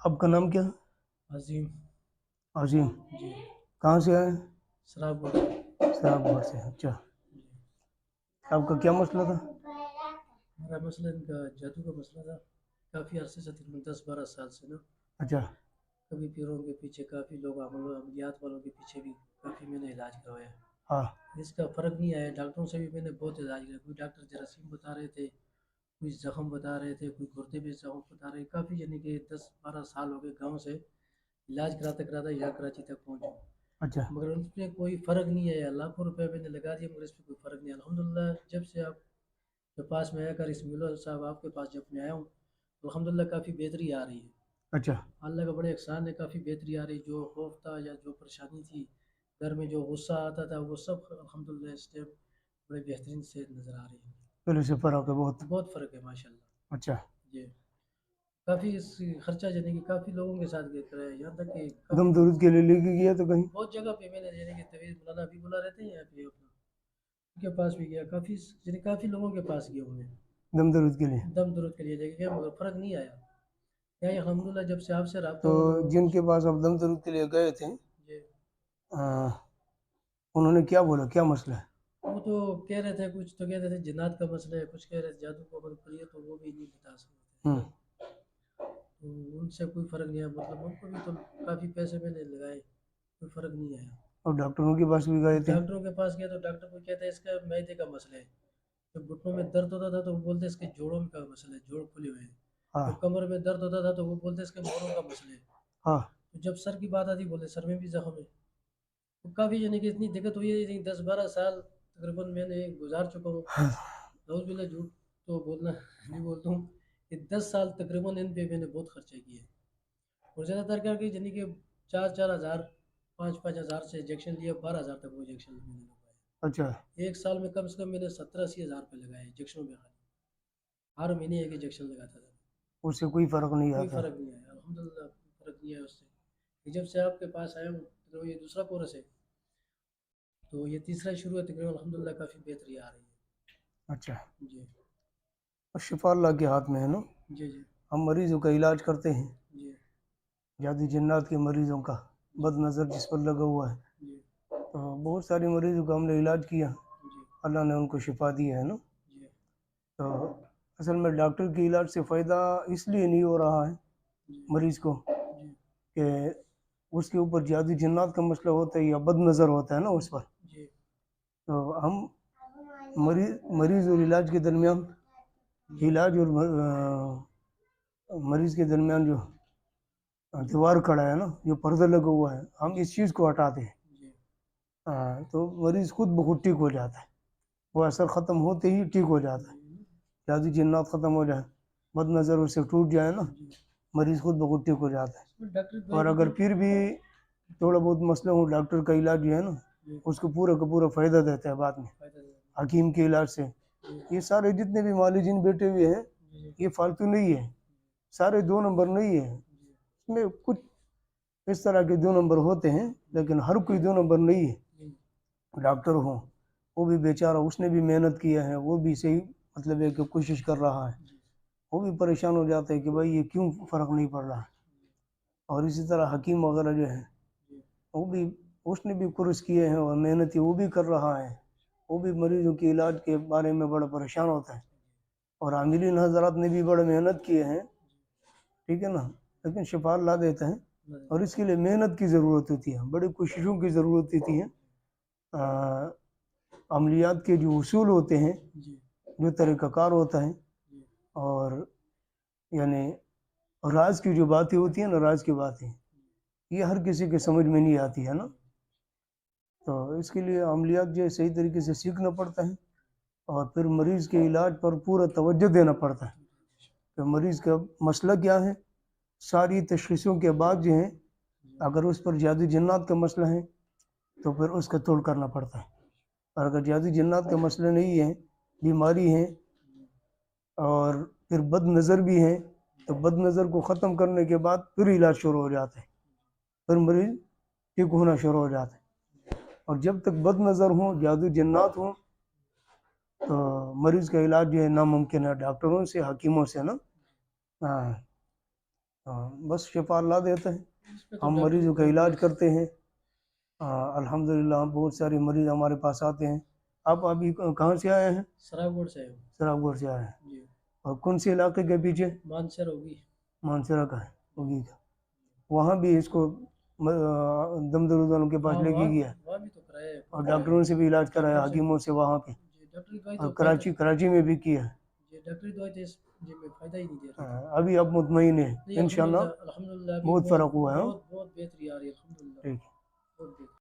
آپ کا نام کیا؟ عظیم عظیم، جی کہاں سے آئے؟ شراب شراب گھر سے، اچھا۔ آپ کا کیا مسئلہ تھا؟ ہمارا مسئلہ ان کا جادو کا مسئلہ تھا کافی عرصے سے، تقریباً 10-12 سال سے نا۔ اچھا کبھی پیروں کے پیچھے کافی لوگ عملیات والوں کے پیچھے بھی کافی میں نے علاج کروایا، ہاں اس کا فرق نہیں آیا۔ ڈاکٹروں سے بھی میں نے بہت علاج کیا، کوئی ڈاکٹر جراثیم بتا رہے تھے، کوئی زخم بتا رہے تھے، کوئی گردے میں زخم بتا رہے، کافی یعنی کہ 10-12 سال ہو گئے گاؤں سے علاج کراتے کراتے یہاں کراچی تک پہنچا، اچھا مگر ان پہ کوئی فرق نہیں آیا۔ لاکھوں روپے میں نے لگا دیا مگر اس پہ کوئی فرق نہیں آیا۔ الحمدللہ جب سے آپ کے پاس میں آیا کر اس ملو صاحب آپ کے پاس جب میں آیا ہوں تو الحمدللہ کافی بہتری آ رہی ہے۔ اچھا اللہ کا بڑے احسان ہے، کافی بہتری آ رہی۔ جو خوف تھا یا جو پریشانی تھی گھر میں، جو غصہ آتا تھا، وہ سب الحمدللہ اس ٹائم بڑے بہترین سے نظر آ رہی ہے۔ پہلے سے فرق ہے بہت؟ بہت فرق ہے ماشاءاللہ اچھا جی۔ کافی اس خرچہ جانے کی کافی لوگوں کے ساتھ کرا ہے، یہاں تک کہ دم کافی درود کے لیے لے کے گیا تو کہیں؟ بہت جگہ پہ میں نے یعنی کہ طویل مولانا ابھی بلا رہتے ہیں یہاں پہ اپنا، ان کے پاس بھی گیا، کافی یعنی کافی لوگوں کے پاس گیا ہوں میں دم درود کے لیے؟ دم درود کے لیے لے کے گیا مگر فرق نہیں آیا۔ یہاں الحمدللہ جب سے آپ سے رابطہ تو ہوا جن کے پاس آپ دم درود کے لیے گئے تھے جی انہوں نے کیا بولا، کیا مسئلہ ہے؟ وہ تو کہہ رہے تھے، کچھ تو کہہ رہے تھے جنات کا مسئلہ ہے، کچھ کہہ رہے تھے جادو کو مدد کریے، تو وہ بھی نہیں بتا سکتے تھے۔ تو ان سے کوئی فرق نہیں آیا، مطلب ان کو بھی تو کافی پیسے میں نے لگائے، کوئی فرق نہیں آیا۔ اور ڈاکٹروں کے پاس بھی گئے تھے؟ ڈاکٹروں کے پاس گیا تو ڈاکٹر کو کہتا ہے اس کا معدے کا مسئلہ ہے، جب گھٹنوں میں درد ہوتا تھا تو وہ بولتے اس کے جوڑوں کا مسئلہ ہے، جوڑ کھلے ہوئے ہیں۔ ہاں جب کمر میں درد ہوتا تھا تو وہ بولتے اس کے موڑوں کا مسئلہ ہے۔ ہاں تو جب سر کی بات آتی بولتے سر میں بھی زخم ہے۔ تو کافی یعنی کہ اتنی دقت ہوئی ہے، 10-12 سال تقریباً میں نے گزار چکا ہوں۔ نعوذ باللہ جھوٹ تو بولنا نہیں بولتا ہوں کہ 10 سال تقریباً ان پہ میں نے بہت خرچہ کیا ہے، اور زیادہ تر کر کے یعنی کہ 4-4 ہزار 5-5 ہزار سے انجیکشن لیا، 12 ہزار تک وہ انجیکشن میں نے لگوایا۔ اچھا ایک سال میں کم سے کم میں نے 70-80 ہزار روپے لگائے انجیکشنوں میں، خالی ہر مہینے ایک انجیکشن لگاتا تھا، اس سے کوئی فرق نہیں کوئی آتا؟ فرق نہیں آیا الحمدللہ، کوئی فرق نہیں آیا اس سے۔ جب سے آپ کے پاس آیا ہوں تو یہ دوسرا کورس ہے، تو یہ تیسرا شروع ہے، تقریباً الحمدللہ کافی بہتری آ رہی اچھا، ہے جی اور شفا اللہ کے ہاتھ میں ہے نا۔ جی جی ہم مریضوں کا علاج کرتے ہیں، جی جادو جنات کے مریضوں کا، بد نظر جس پر لگا ہوا ہے، جی تو بہت سارے مریضوں کا ہم نے علاج کیا، جی اللہ نے ان کو شفا دی ہے نا۔ جی تو اصل میں ڈاکٹر کے علاج سے فائدہ اس لیے نہیں ہو رہا ہے جی مریض کو جی کہ اس کے اوپر جادو جنات کا مسئلہ ہوتا ہے یا بد نظر ہوتا ہے نا اس پر، جی تو ہم مریض اور علاج کے درمیان، علاج اور مریض کے درمیان جو دیوار کھڑا ہے نا، جو پردہ لگا ہوا ہے، ہم اس چیز کو ہٹاتے ہیں، جی تو مریض خود بخود ٹھیک ہو جاتا ہے، وہ اثر ختم ہوتے ہی ٹھیک ہو جاتا ہے، جادو جنات ختم ہو جائے، بد نظر اس سے ٹوٹ جائے نا، جی مریض خود بخود ٹھیک ہو جاتا ہے۔ ڈاکٹر اور دوائی اگر پھر بھی تھوڑا بہت مسئلہ ہو، ڈاکٹر کا علاج جو ہے نا اس کو پورا کا پورا فائدہ دیتا ہے بعد میں، حکیم کے علاج سے۔ یہ سارے جتنے بھی معالجین بیٹھے ہوئے ہیں یہ فالتو نہیں ہے، سارے 2 نمبر نہیں ہے، اس میں کچھ اس طرح کے 2 نمبر ہوتے ہیں لیکن ہر کوئی 2 نمبر نہیں ہے۔ ڈاکٹر ہوں وہ بھی بیچارہ، اس نے بھی محنت کیا ہے، وہ بھی صحیح مطلب ہے کہ کوشش کر رہا ہے، وہ بھی پریشان ہو جاتا ہے کہ بھائی یہ کیوں فرق نہیں پڑ رہا ہے۔ اور اسی طرح حکیم وغیرہ جو ہے وہ بھی، اس نے بھی کورس کیے ہیں اور محنتی وہ بھی کر رہا ہے، وہ بھی مریضوں کے علاج کے بارے میں بڑا پریشان ہوتا ہے، اور عاملین حضرات نے بھی بڑا محنت کیے ہیں، ٹھیک ہے نا، لیکن شفا اللہ دیتا ہے، اور اس کے لیے محنت کی ضرورت ہوتی ہے، بڑی کوششوں کی ضرورت ہوتی ہے۔ عملیات کے جو اصول ہوتے ہیں، جو طریقہ کار ہوتا ہے، اور یعنی راز کی جو باتیں ہوتی ہیں نا، راز کی باتیں یہ ہر کسی کے سمجھ میں نہیں آتی ہے نا، تو اس کے لیے عملیات جو ہے صحیح طریقے سے سیکھنا پڑتا ہے، اور پھر مریض کے علاج پر پورا توجہ دینا پڑتا ہے کہ مریض کا مسئلہ کیا ہے، ساری تشخیصوں کے بعد جو ہے اگر اس پر جادو جنات کا مسئلہ ہے تو پھر اس کا توڑ کرنا پڑتا ہے، اور اگر جادو جنات کا مسئلہ نہیں ہے، بیماری ہے اور پھر بد نظر بھی ہے، تو بد نظر کو ختم کرنے کے بعد پھر علاج شروع ہو جاتا ہے، پھر مریض ٹھیک ہونا شروع ہو جاتا ہے۔ اور جب تک بد نظر ہوں، جادو جنات ہوں، تو مریض کا علاج جو ہے ناممکن ہے ڈاکٹروں سے، حکیموں سے نا۔ ہاں ہاں بس شفا اللہ دیتا ہے. اس پہ تو ہم ڈاکٹر مریضوں کا کوئی علاج بس کرتے ہیں. الحمدللہ بہت سارے مریض ہمارے پاس آتے ہیں. آپ ابھی کہاں سے آئے ہیں؟ سراب گوڑ سے ہے سراب گڑھ سے آئے ہیں. جی اور کون سے علاقے کے پیچھے؟ مانسر ہوگی مانسرا کا ہے ہوگی کا. وہاں بھی اس کو دم درد والوں کے پاس ہاں لے کے گیا وہاں بھی تو کرایا ہے اور ڈاکٹروں سے بھی علاج کرایا، ڈاکٹر سے حکیموں سے وہاں پہ. جی ڈاکٹری دوائی اور تو فائدہ کراچی میں بھی کیا. جی ڈاکٹری دوائی تو اس جی میں فائدہ ہی نہیں دے رہی تھی. ابھی اب مطمئن ہے نہیں انشاءاللہ. الحمدللہ ابھی بہت فرق ہوا ہے. بہت بہتری آ رہی ہے الحمدللہ ٹھیک ہے. بہت بہتری.